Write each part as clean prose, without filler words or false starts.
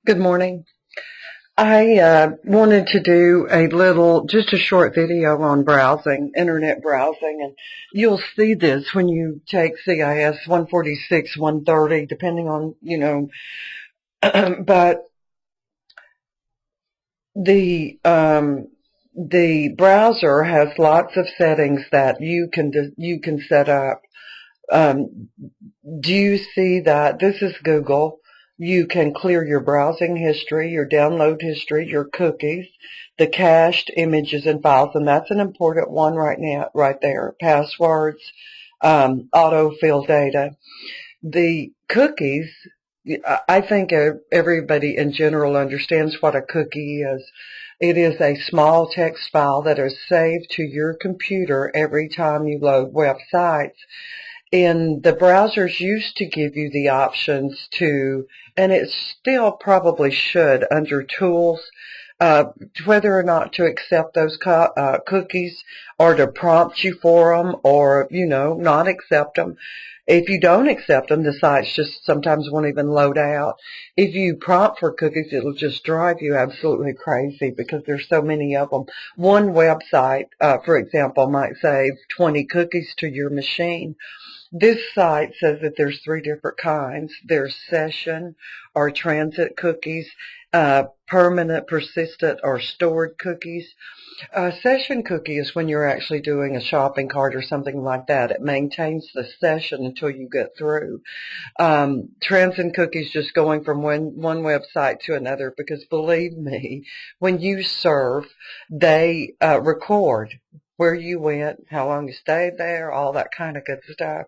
Good morning. I wanted to do just a short video on browsing, internet browsing, and you'll see this when you take CIS 146, 130, depending on, but the, the browser has lots of settings that you can set up. Um, Do you see that? This is Google. You can clear your browsing history, your download history, your cookies, the cached images and files, and that's an important one right now, right there. Passwords, autofill data. The cookies, I think everybody in general understands what a cookie is. It is a small text file that is saved to your computer every time you load websites. And the browsers used to give you the options to, and it still probably should under tools, uh, whether or not to accept those cookies or to prompt you for them or, not accept them. If you don't accept them, the sites just sometimes won't even load out. If you prompt for cookies, it'll just drive you absolutely crazy because there's so many of them. One website, for example, might save 20 cookies to your machine. This site says that there's three different kinds. There's session or transit cookies, permanent, persistent, or stored cookies. A session cookie is when you're actually doing a shopping cart or something like that. It maintains the session until you get through. Transit cookies just going from one website to another because believe me, when you surf, they record where you went, how long you stayed there, all that kind of good stuff.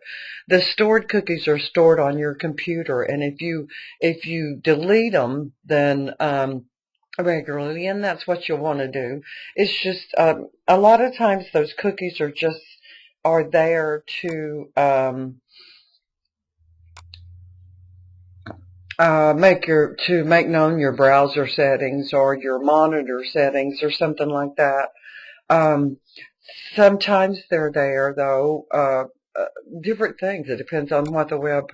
The stored cookies are stored on your computer, and if you delete them, then regularly, and that's what you'll want to do. It's just a lot of times those cookies are there to make known your browser settings or your monitor settings or something like that. Um, Sometimes they're there though, different things. It depends on what the web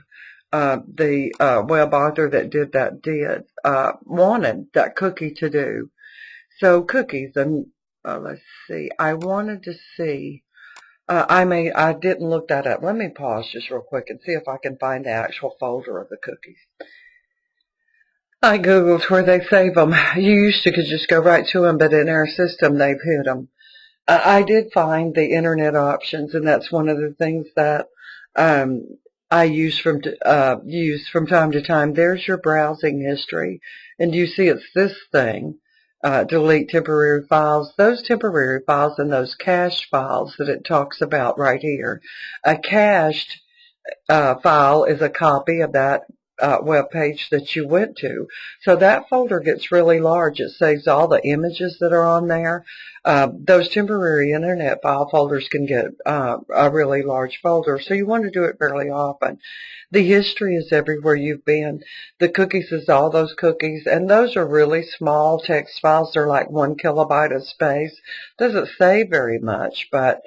author that did that wanted that cookie to do. So cookies, and let's see, I wanted to see, I didn't look that up. Let me pause just real quick and see if I can find the actual folder of the cookies. I Googled where they save them. You used to could just go right to them, but in our system they've hid them. I did find the internet options, and that's one of the things that I use from time to time. There's your browsing history, and you see it's this thing. Delete temporary files. Those temporary files and those cached files that it talks about right here. A cached file is a copy of that web page that you went to. So that folder gets really large. It saves all the images that are on there. Those temporary internet file folders can get a really large folder, so you want to do it fairly often. The history is everywhere you've been. The cookies is all those cookies, and those are really small text files. They're like 1 kilobyte of space. Doesn't save very much, but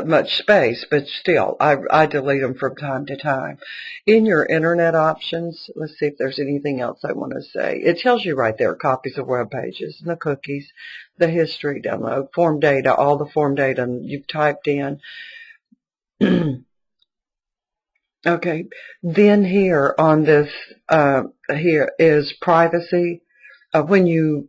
much space, but still, I delete them from time to time. In your internet options, let's see if there's anything else I want to say. It tells you right there, copies of web pages, and the cookies, the history download, form data, all the form data you've typed in. Okay, then here on this, here is privacy. When you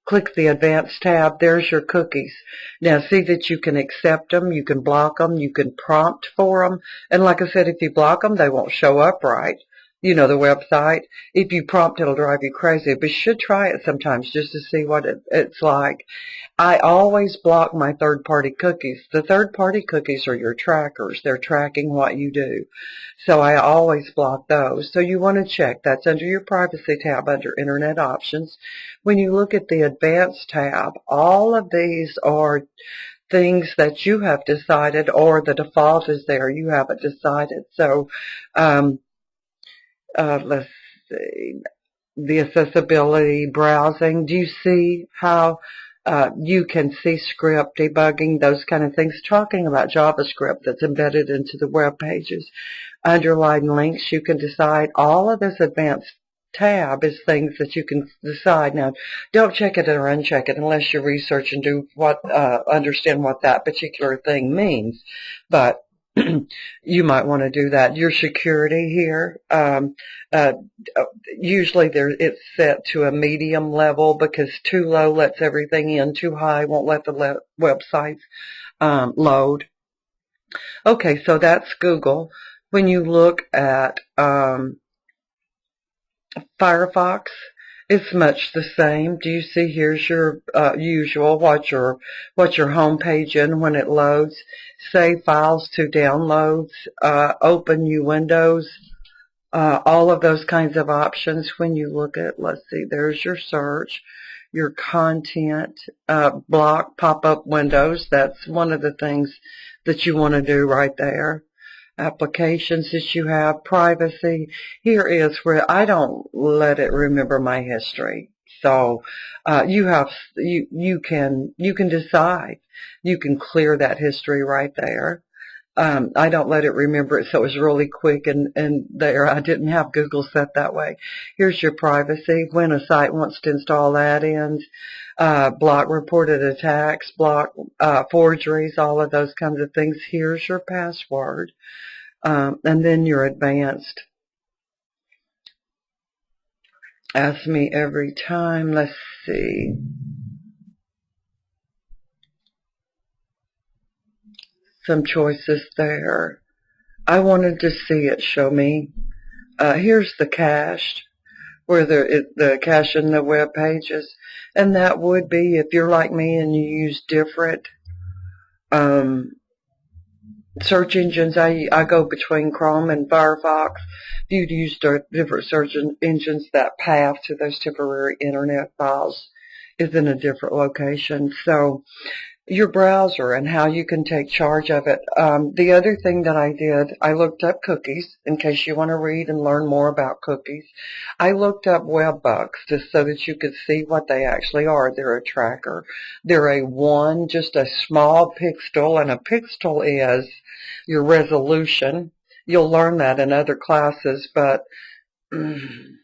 click the Advanced tab, there's your cookies. Now see that you can accept them, you can block them, you can prompt for them. And like I said, if you block them, they won't show up right. The website. If you prompt, it'll drive you crazy. But you should try it sometimes just to see what it's like. I always block my third-party cookies. The third-party cookies are your trackers. They're tracking what you do. So I always block those. So you want to check. That's under your privacy tab under Internet Options. When you look at the Advanced tab, all of these are things that you have decided, or the default is there. You haven't decided. So let's see. The accessibility, browsing. Do you see how You can see script debugging, those kind of things, talking about JavaScript that's embedded into the web pages. Underlying links, you can decide. All of this advanced tab is things that you can decide. Now, don't check it or uncheck it unless you research and do understand what that particular thing means. But you might want to do that. Your security here, usually it's set to a medium level because too low lets everything in, too high won't let the websites load. Okay, so that's Google. When you look at Firefox, it's much the same. Do you see here's your usual, what's your home page in when it loads, save files to downloads, open new windows, all of those kinds of options. When you look at, let's see, there's your search, your content, block pop-up windows. That's one of the things that you want to do right there. Applications that you have, privacy. Here is where I don't let it remember my history. So you can decide. You can clear that history right there. I don't let it remember it, so it was really quick and there. I didn't have Google set that way. Here's your privacy. When a site wants to install add-ins, block reported attacks, block forgeries, all of those kinds of things. Here's your password. And then your advanced. Ask me every time. Let's see. Some choices there. I wanted to see it show me. Here's the cached, where the cache in the web pages. And that would be, if you're like me and you use different search engines, I go between Chrome and Firefox. If you'd use different search engines, that path to those temporary internet files is in a different location. So your browser and how you can take charge of it. The other thing that I did, I looked up cookies in case you want to read and learn more about cookies. I looked up web bugs just so that you could see what they actually are. They're a tracker. They're just a small pixel, and a pixel is your resolution. You'll learn that in other classes, but when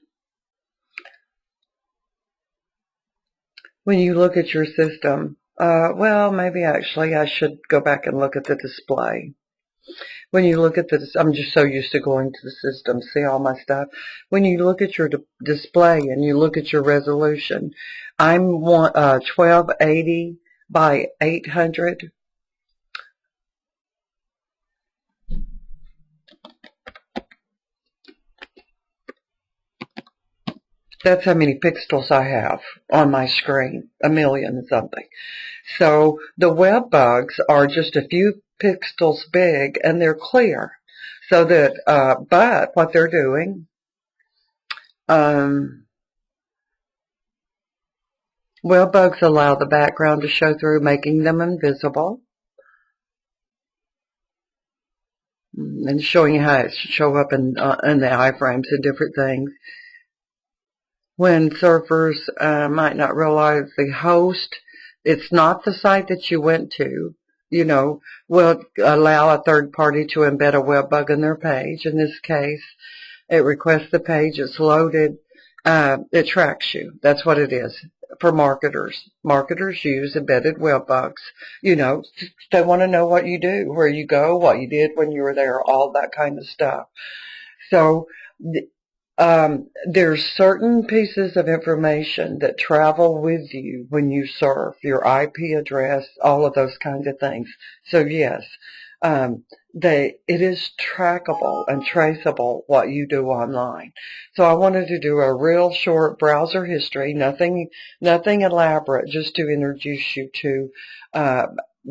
you look at your system, well, maybe actually I should go back and look at the display. When you look at I'm just so used to going to the system, see all my stuff. When you look at your display and you look at your resolution, I'm 1280 by 800. That's how many pixels I have on my screen, 1,000,000 something. So the web bugs are just a few pixels big and they're clear. So that, but what they're doing, web bugs allow the background to show through, making them invisible. And showing you how it show up in the iframes and different things. When surfers might not realize the host, it's not the site that you went to, will allow a third party to embed a web bug in their page. In this case, it requests the page, it's loaded, it tracks you. That's what it is for marketers. Marketers use embedded web bugs. They want to know what you do, where you go, what you did when you were there, all that kind of stuff. So there's certain pieces of information that travel with you when you surf, your IP address, all of those kinds of things. So yes, it is trackable and traceable what you do online. So I wanted to do a real short browser history, nothing elaborate, just to introduce you to,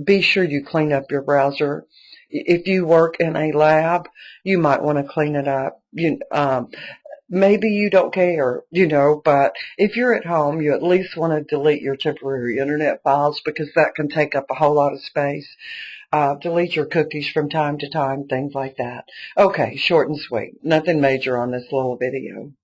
be sure you clean up your browser. If you work in a lab, you might want to clean it up. Maybe you don't care, but if you're at home, you at least want to delete your temporary internet files because that can take up a whole lot of space. Delete your cookies from time to time, things like that. Okay, short and sweet. Nothing major on this little video.